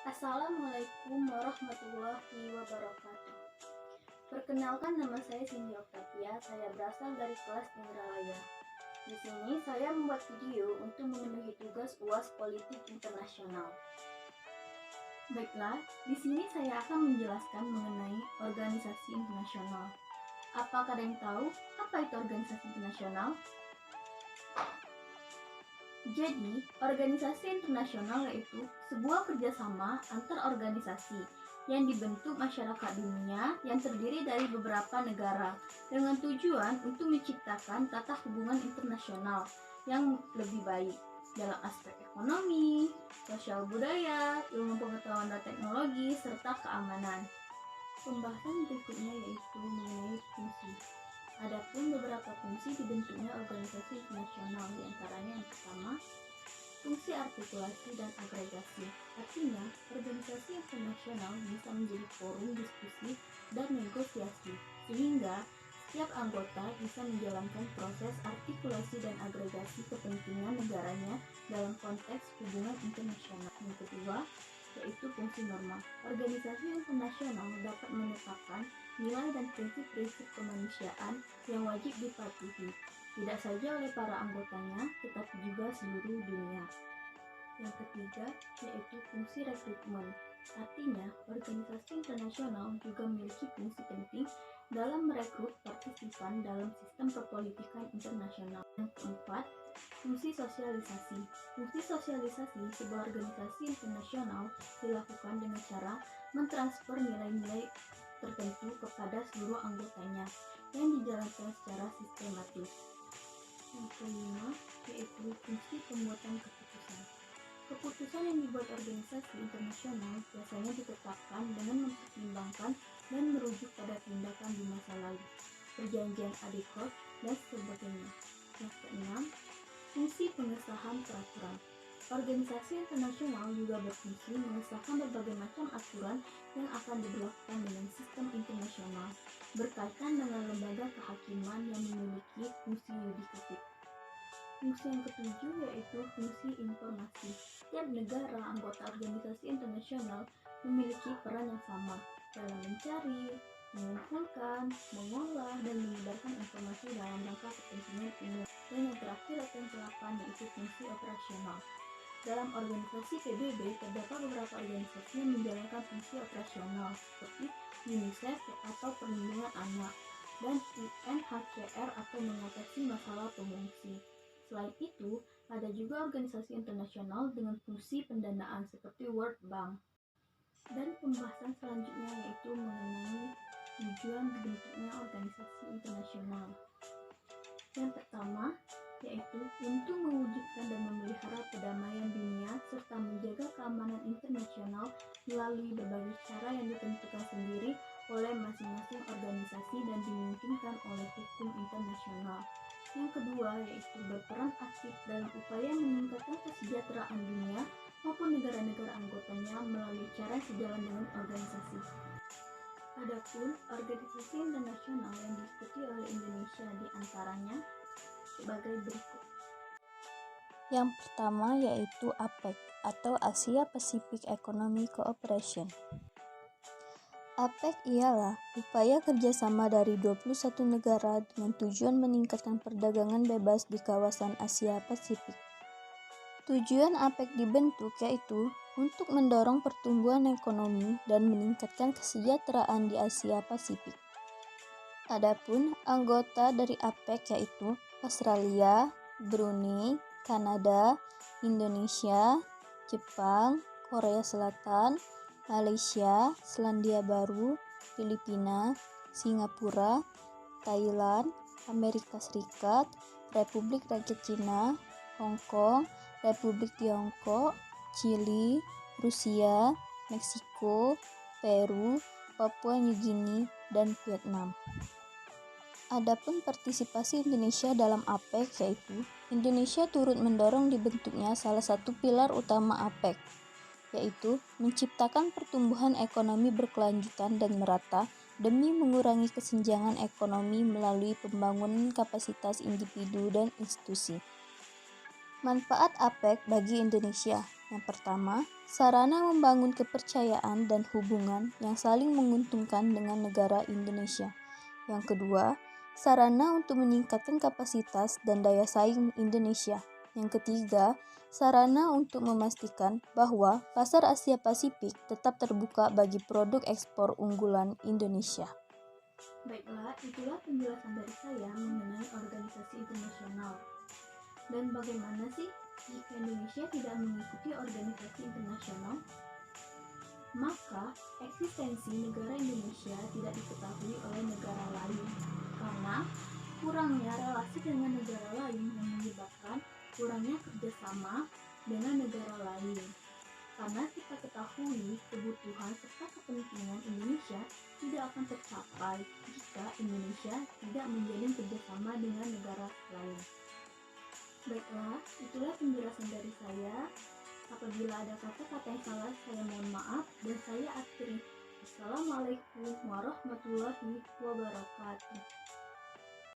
Assalamualaikum warahmatullahi wabarakatuh. Perkenalkan, nama saya Cindy Octavia. Saya berasal dari kelas Indralaya. Di sini saya membuat video untuk memenuhi tugas UAS Politik Internasional. Baiklah, di sini saya akan menjelaskan mengenai organisasi internasional. Apakah ada yang tahu apa itu organisasi internasional? Jadi, organisasi internasional yaitu sebuah kerjasama antar organisasi yang dibentuk masyarakat dunia yang terdiri dari beberapa negara dengan tujuan untuk menciptakan tata hubungan internasional yang lebih baik dalam aspek ekonomi, sosial budaya, ilmu pengetahuan dan teknologi, serta keamanan. Pembahasan berikutnya yaitu mengenai fungsi. Adapun beberapa fungsi dibentuknya organisasi internasional, diantaranya yang pertama, fungsi artikulasi dan agregasi. Artinya, organisasi internasional bisa menjadi forum diskusi dan negosiasi, sehingga setiap anggota bisa menjalankan proses artikulasi dan agregasi kepentingan negaranya dalam konteks hubungan internasional. Yang kedua, yaitu fungsi norma. Organisasi internasional dapat menetapkan nilai dan prinsip-prinsip kemanusiaan yang wajib dipatuhi, tidak saja oleh para anggotanya, tetapi juga seluruh dunia. Yang ketiga, yaitu fungsi rekrutmen. Artinya, organisasi internasional juga memiliki fungsi penting dalam merekrut partisipan dalam sistem perpolitikan internasional. Yang keempat, fungsi sosialisasi. Fungsi sosialisasi sebuah organisasi internasional dilakukan dengan cara mentransfer nilai-nilai tertentu kepada seluruh anggotanya yang dijalankan secara sistematis. Yang kelima, yaitu fungsi pembuatan keputusan. Keputusan yang dibuat organisasi internasional biasanya ditetapkan dengan mempertimbangkan dan merujuk pada tindakan di masa lalu, perjanjian adekvat, dan sebagainya. Yang keenam, fungsi pengesahan peraturan. Organisasi internasional juga berfungsi mengesahkan berbagai macam aturan yang akan diberlakukan dengan sistem internasional berkaitan dengan lembaga kehakiman yang memiliki fungsi yudikatif. Fungsi yang ketujuh yaitu fungsi informasi. Setiap negara anggota organisasi internasional memiliki peran yang sama dalam mencari, mengumpulkan, mengolah, dan menyebarkan informasi dalam rangka kepentingan umum. Dan yang terakhir atau yang ke-8 yaitu fungsi operasional. Dalam organisasi PBB terdapat beberapa organisasi yang menjalankan fungsi operasional seperti UNICEF atau perlindungan anak dan UNHCR atau mengatasi masalah pengungsi. Selain itu, ada juga organisasi internasional dengan fungsi pendanaan seperti World Bank. Dan pembahasan selanjutnya yaitu mengenai tujuan dibentuknya organisasi internasional. Yang pertama, yaitu untuk mewujudkan dan memelihara perdamaian dunia serta menjaga keamanan internasional melalui berbagai cara yang ditentukan sendiri oleh masing-masing organisasi dan dimungkinkan oleh hukum internasional. Yang kedua, yaitu berperan aktif dalam upaya meningkatkan kesejahteraan dunia maupun negara-negara anggotanya melalui cara sejalan dengan organisasi. Adapun organisasi internasional yang diikuti oleh Indonesia diantaranya sebagai berikut. Yang pertama yaitu APEC atau Asia Pacific Economic Cooperation. APEC ialah upaya kerjasama dari 21 negara dengan tujuan meningkatkan perdagangan bebas di kawasan Asia Pasifik. Tujuan APEC dibentuk yaitu untuk mendorong pertumbuhan ekonomi dan meningkatkan kesejahteraan di Asia Pasifik. Adapun anggota dari APEC yaitu Australia, Brunei, Kanada, Indonesia, Jepang, Korea Selatan, Malaysia, Selandia Baru, Filipina, Singapura, Thailand, Amerika Serikat, Republik Rakyat Cina, Hong Kong, Republik Tiongkok, Chili, Rusia, Meksiko, Peru, Papua New Guinea, dan Vietnam. Adapun partisipasi Indonesia dalam APEC yaitu Indonesia turut mendorong dibentuknya salah satu pilar utama APEC, yaitu menciptakan pertumbuhan ekonomi berkelanjutan dan merata demi mengurangi kesenjangan ekonomi melalui pembangunan kapasitas individu dan institusi. Manfaat APEC bagi Indonesia. Yang pertama, sarana membangun kepercayaan dan hubungan yang saling menguntungkan dengan negara Indonesia. Yang kedua, sarana untuk meningkatkan kapasitas dan daya saing Indonesia. Yang ketiga, sarana untuk memastikan bahwa pasar Asia Pasifik tetap terbuka bagi produk ekspor unggulan Indonesia. Baiklah, itulah penjelasan dari saya mengenai organisasi internasional. Dan bagaimana sih jika Indonesia tidak mengikuti organisasi internasional? Maka eksistensi negara Indonesia tidak diketahui oleh negara lain karena kurangnya relasi dengan negara lain yang menyebabkan kurangnya kerjasama dengan negara lain. Karena kita ketahui kebutuhan serta kepentingan Indonesia tidak akan tercapai jika Indonesia tidak menjalin kerjasama dengan negara lain. Baiklah, itulah penjelasan dari saya. Apabila ada kata-kata yang salah, saya mohon maaf dan saya akhiri. Assalamualaikum warahmatullahi wabarakatuh.